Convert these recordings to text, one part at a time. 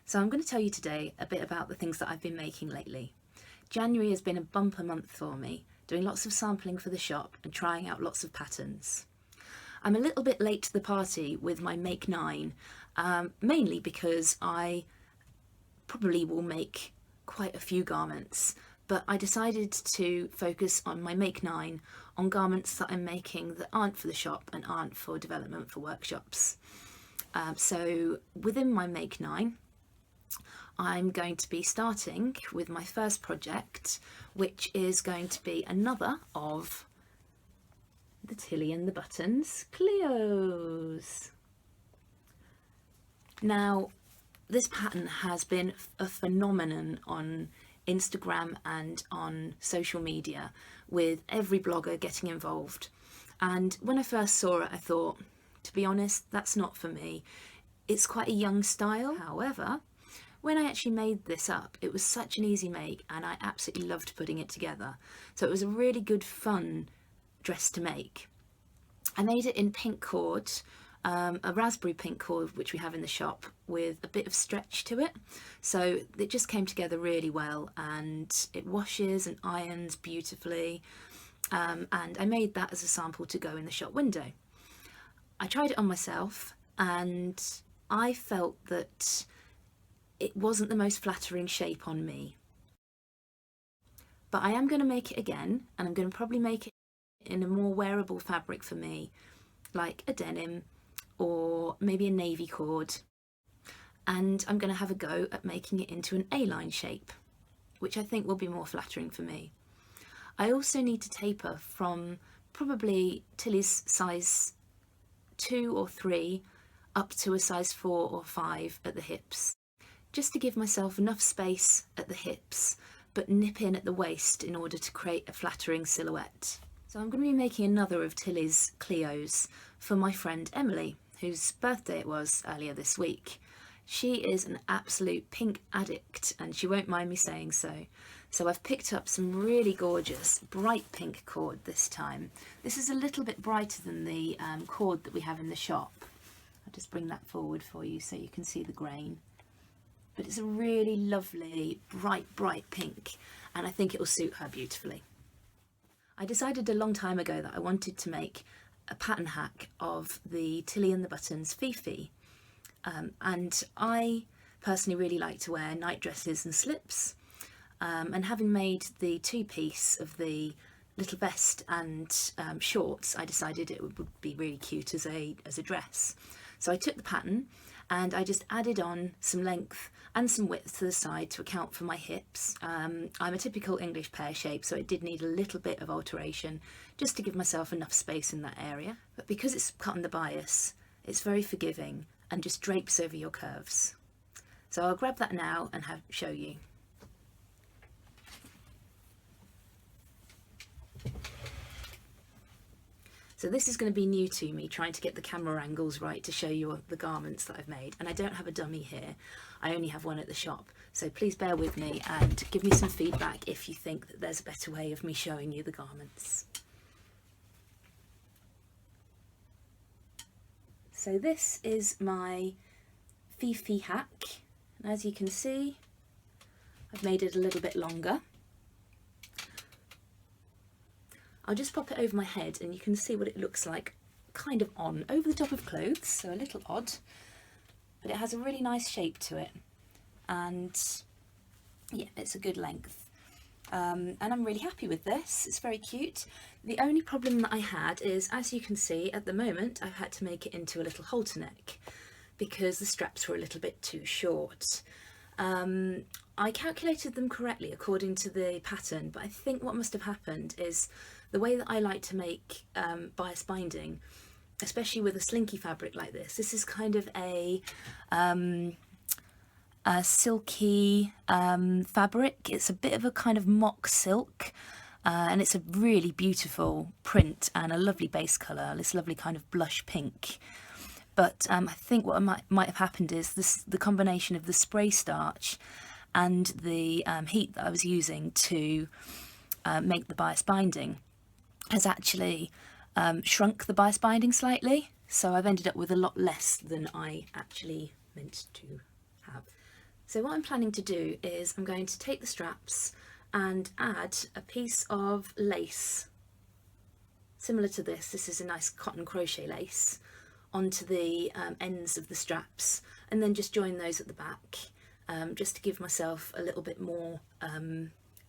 So I'm going to tell you today a bit about the things that I've been making lately. January has been a bumper month for me, doing lots of sampling for the shop and trying out lots of patterns. I'm a little bit late to the party with my Make 9, mainly because I probably will make quite a few garments, but I decided to focus on my Make 9 on garments that I'm making that aren't for the shop and aren't for development for workshops. So within my Make 9, I'm going to be starting with my first project, which is going to be another of the Tilly and the Buttons Cleos. Now, this pattern has been a phenomenon on Instagram and on social media, with every blogger getting involved. And when I first saw it, I thought, to be honest, that's not for me. It's quite a young style. However, when I actually made this up, it was such an easy make and I absolutely loved putting it together. So it was a really good fun dress to make. I made it in pink cord, a raspberry pink cord which we have in the shop, with a bit of stretch to it. So it just came together really well and it washes and irons beautifully. And I made that as a sample to go in the shop window. I tried it on myself and I felt that it wasn't the most flattering shape on me. But I am going to make it again, and I'm going to probably make it in a more wearable fabric for me, like a denim or maybe a navy cord. And I'm going to have a go at making it into an A-line shape, which I think will be more flattering for me. I also need to taper from probably Tilly's size 2 or 3 up to a size 4 or 5 at the hips, just to give myself enough space at the hips but nip in at the waist in order to create a flattering silhouette. So I'm going to be making another of Tilly's Cleos for my friend Emily, whose birthday it was earlier this week. She is an absolute pink addict and she won't mind me saying so. So I've picked up some really gorgeous bright pink cord this time. This is a little bit brighter than the cord that we have in the shop. I'll just bring that forward for you so you can see the grain. But it's a really lovely bright pink and I think it will suit her beautifully. I decided a long time ago that I wanted to make a pattern hack of the Tilly and the Buttons Fifi, and I personally really like to wear night dresses and slips, and having made the two-piece of the little vest and shorts, I decided it would be really cute as a dress. So I took the pattern and I just added on some length and some width to the side to account for my hips. I'm a typical English pear shape, so it did need a little bit of alteration just to give myself enough space in that area. But because it's cut on the bias, it's very forgiving and just drapes over your curves. So I'll grab that now and show you. So this is going to be new to me, trying to get the camera angles right to show you the garments that I've made. And I don't have a dummy here, I only have one at the shop. So please bear with me and give me some feedback if you think that there's a better way of me showing you the garments. So this is my Fifi hack. And as you can see, I've made it a little bit longer. I'll just pop it over my head and you can see what it looks like kind of on over the top of clothes, so a little odd, but it has a really nice shape to it and yeah, it's a good length, and I'm really happy with this. It's very cute. The only problem that I had is, as you can see at the moment, I've had to make it into a little halter neck because the straps were a little bit too short. I calculated them correctly according to the pattern, but I think what must have happened is the way that I like to make bias binding, especially with a slinky fabric like this. This is kind of a silky fabric. It's a bit of a kind of mock silk, and it's a really beautiful print and a lovely base colour, this lovely kind of blush pink. But I think what might have happened is the combination of the spray starch and the heat that I was using to make the bias binding has actually shrunk the bias binding slightly. So I've ended up with a lot less than I actually meant to have. So what I'm planning to do is I'm going to take the straps and add a piece of lace similar to this. This is a nice cotton crochet lace onto the ends of the straps, and then just join those at the back, just to give myself a little bit more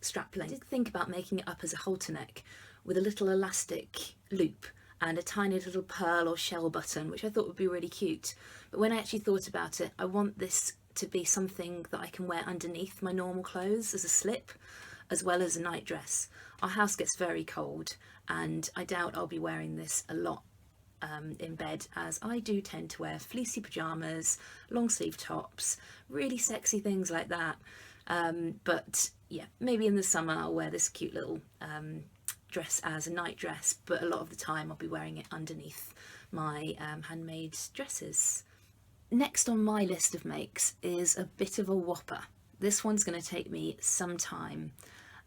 strap length. I did think about making it up as a halter neck with a little elastic loop and a tiny little pearl or shell button, which I thought would be really cute. But when I actually thought about it, I want this to be something that I can wear underneath my normal clothes as a slip, as well as a night dress. Our house gets very cold, and I doubt I'll be wearing this a lot in bed, as I do tend to wear fleecy pyjamas, long sleeve tops, really sexy things like that. But yeah, maybe in the summer I'll wear this cute little dress as a night dress, but a lot of the time I'll be wearing it underneath my handmade dresses. Next on my list of makes is a bit of a whopper. This one's going to take me some time,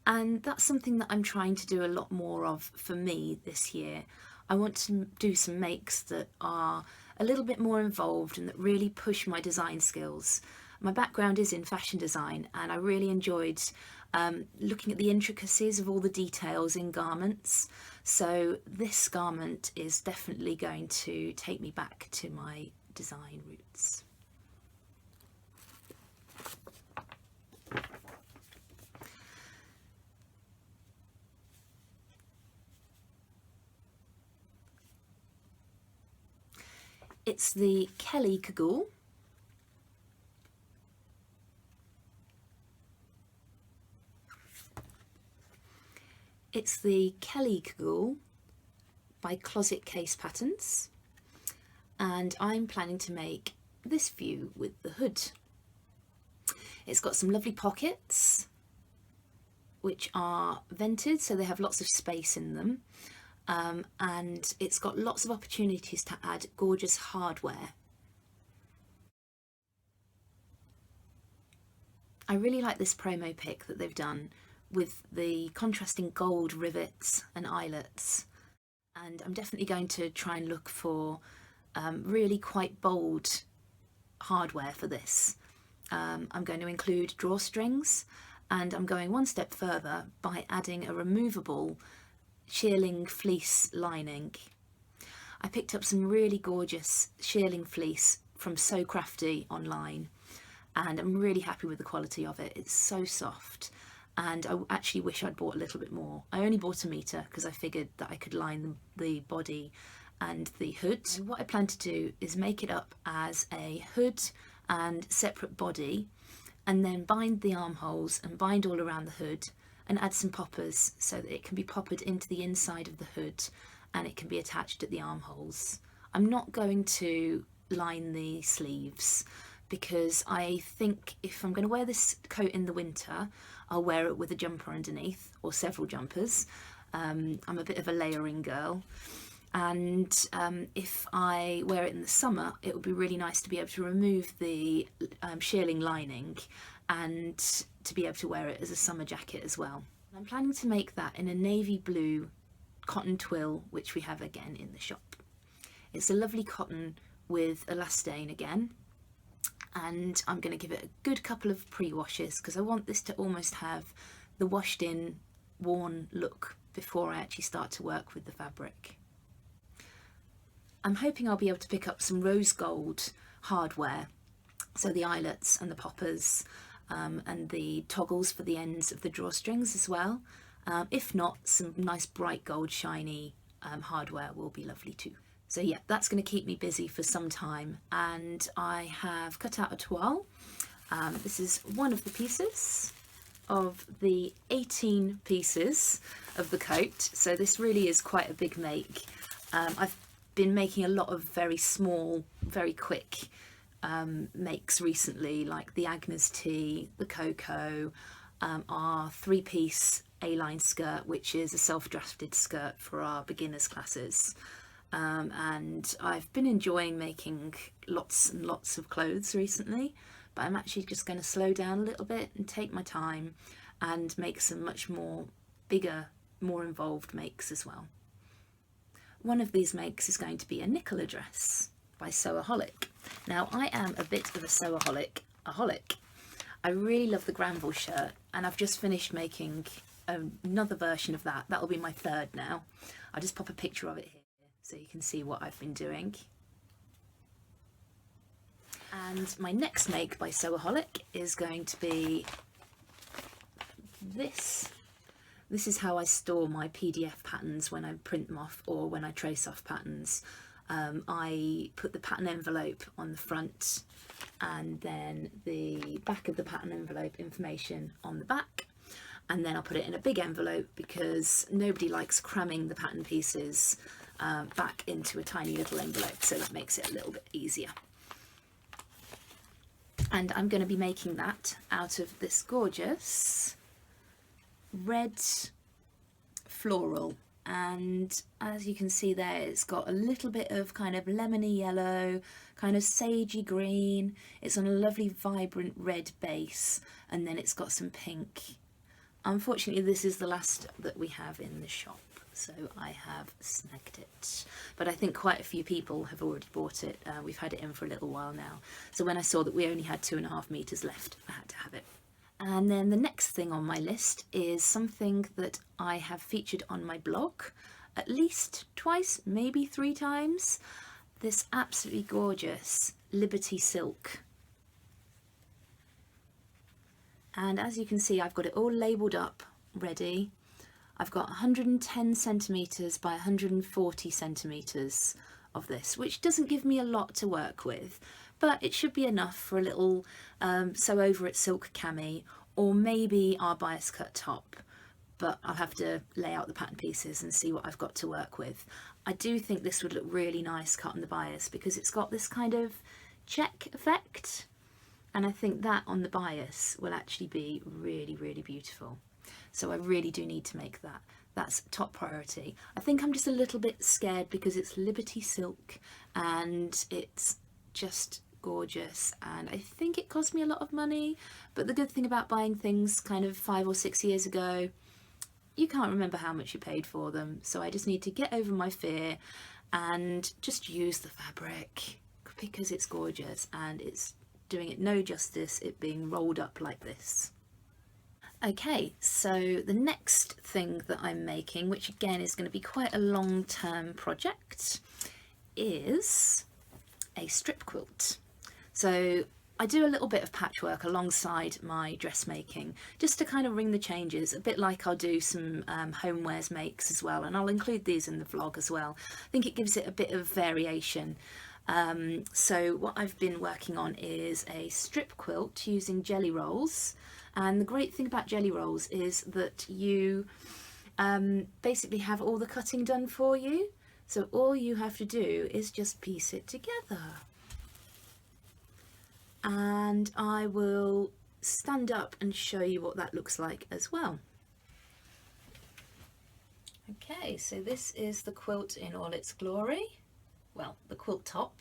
and that's something that I'm trying to do a lot more of for me this year. I want to do some makes that are a little bit more involved and that really push my design skills. My background is in fashion design, and I really enjoyed looking at the intricacies of all the details in garments. So this garment is definitely going to take me back to my design roots. It's the Kelly cagoule. It's the Kelly cagoule by Closet Case Patterns, and I'm planning to make this view with the hood. It's got some lovely pockets which are vented, so they have lots of space in them, and it's got lots of opportunities to add gorgeous hardware. I really like this promo pic that they've done with the contrasting gold rivets and eyelets, and I'm definitely going to try and look for really quite bold hardware for this. I'm going to include drawstrings, and I'm going one step further by adding a removable shearling fleece lining. I picked up some really gorgeous shearling fleece from So Crafty online, and I'm really happy with the quality of it. It's so soft, and I actually wish I'd bought a little bit more. I only bought a metre because I figured that I could line the body and the hood. So what I plan to do is make it up as a hood and separate body, and then bind the armholes and bind all around the hood, and add some poppers so that it can be poppered into the inside of the hood and it can be attached at the armholes. I'm not going to line the sleeves because I think if I'm going to wear this coat in the winter, I'll wear it with a jumper underneath, or several jumpers. I'm a bit of a layering girl, and if I wear it in the summer, it would be really nice to be able to remove the shearling lining and to be able to wear it as a summer jacket as well. I'm planning to make that in a navy blue cotton twill, which we have again in the shop. It's a lovely cotton with elastane again, and I'm going to give it a good couple of pre-washes because I want this to almost have the washed in, worn look before I actually start to work with the fabric. I'm hoping I'll be able to pick up some rose gold hardware, so the eyelets and the poppers, and the toggles for the ends of the drawstrings as well. If not, some nice bright gold shiny hardware will be lovely too. So yeah, that's going to keep me busy for some time, and I have cut out a toile. This is one of the pieces of the 18 pieces of the coat, so this really is quite a big make. I've been making a lot of very small, very quick makes recently, like the Agnes Tea, the Cocoa, our 3-piece A-line skirt, which is a self-drafted skirt for our beginners classes. And I've been enjoying making lots and lots of clothes recently, but I'm actually just going to slow down a little bit and take my time and make some much more bigger, more involved makes as well. One of these makes is going to be a Nicole dress by Sewaholic. Now, I am a bit of a Sewaholic-aholic. I really love the Granville shirt, and I've just finished making another version of that. That'll be my third now. I'll just pop a picture of it here so you can see what I've been doing. And my next make by Sewaholic is going to be this. This is how I store my PDF patterns when I print them off or when I trace off patterns. I put the pattern envelope on the front and then the back of the pattern envelope information on the back, and then I'll put it in a big envelope because nobody likes cramming the pattern pieces back into a tiny little envelope, so that makes it a little bit easier. And I'm going to be making that out of this gorgeous red floral, and as you can see there, it's got a little bit of kind of lemony yellow, kind of sagey green. It's on a lovely vibrant red base, and then it's got some pink. Unfortunately, this is the last that we have in the shop, so I have snagged it. But I think quite a few people have already bought it. We've had it in for a little while now. So when I saw that we only had 2.5 meters left, I had to have it. And then the next thing on my list is something that I have featured on my blog at least twice, maybe 3 times. This absolutely gorgeous Liberty silk. And as you can see, I've got it all labelled up, ready. I've got 110 centimetres by 140 centimetres of this, which doesn't give me a lot to work with, but it should be enough for a little sew over it silk cami, or maybe our bias cut top, but I'll have to lay out the pattern pieces and see what I've got to work with. I do think this would look really nice cut on the bias because it's got this kind of check effect, and I think that on the bias will actually be really, really beautiful. So I really do need to make that. That's top priority. I think I'm just a little bit scared because it's Liberty silk and it's just gorgeous, and I think it cost me a lot of money, but the good thing about buying things kind of 5 or 6 years ago, you can't remember how much you paid for them. So I just need to get over my fear and just use the fabric because it's gorgeous and it's doing it no justice, it being rolled up like this. Okay, so the next thing that I'm making, which again is going to be quite a long-term project, is a strip quilt. So I do a little bit of patchwork alongside my dressmaking just to kind of ring the changes, a bit like I'll do some homewares makes as well, and I'll include these in the vlog as well. I think it gives it a bit of variation. So what I've been working on is a strip quilt using jelly rolls, and the great thing about jelly rolls is that you basically have all the cutting done for you, so all you have to do is just piece it together. And I will stand up and show you what that looks like as well. Okay, so this is the quilt in all its glory. Well, the quilt top.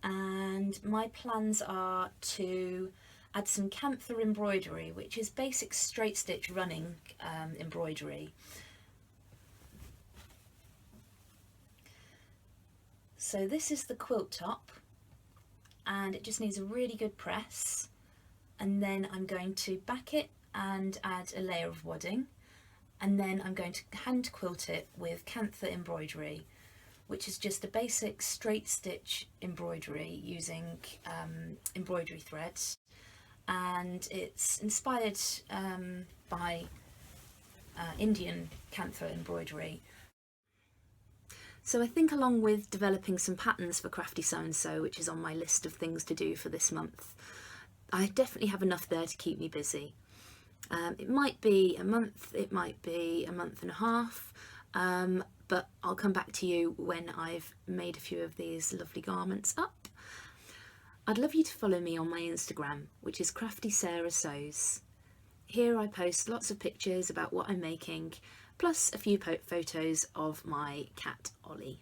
And my plans are to add some camphor embroidery, which is basic straight stitch running embroidery. So this is the quilt top, and it just needs a really good press, and then I'm going to back it and add a layer of wadding, and then I'm going to hand quilt it with camphor embroidery, which is just a basic straight stitch embroidery using embroidery threads, and it's inspired by Indian camphor embroidery. So I think along with developing some patterns for Crafty So and So, which is on my list of things to do for this month, I definitely have enough there to keep me busy. It might be a month, it might be a month and a half, but I'll come back to you when I've made a few of these lovely garments up. I'd love you to follow me on my Instagram, which is Crafty Sarah Sews. Here I post lots of pictures about what I'm making, plus a few photos of my cat Ollie.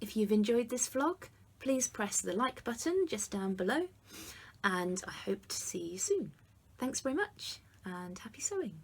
If you've enjoyed this vlog, please press the like button just down below, and I hope to see you soon. Thanks very much, and happy sewing.